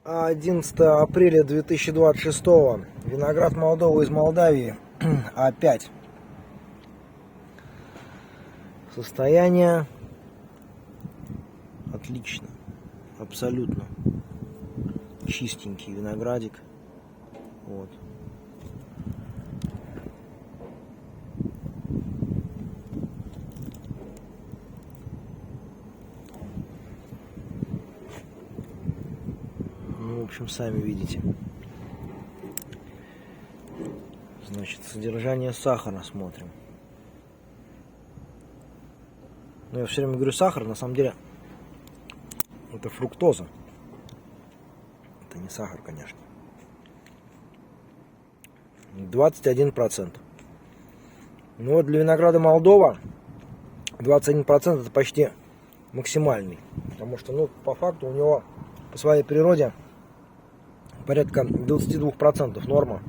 11 апреля 2026. Виноград Молдовы из Молдавии. А5. Состояние отлично. Абсолютно. Чистенький виноградик. Вот. Ну, в общем, сами видите. Значит, содержание сахара смотрим. Ну, я все время говорю сахар, на самом деле это фруктоза. Это не сахар, конечно. 21%. Ну вот для винограда Молдова 21% это почти максимальный. Потому что, ну, по факту у него по своей природе порядка 22% норма.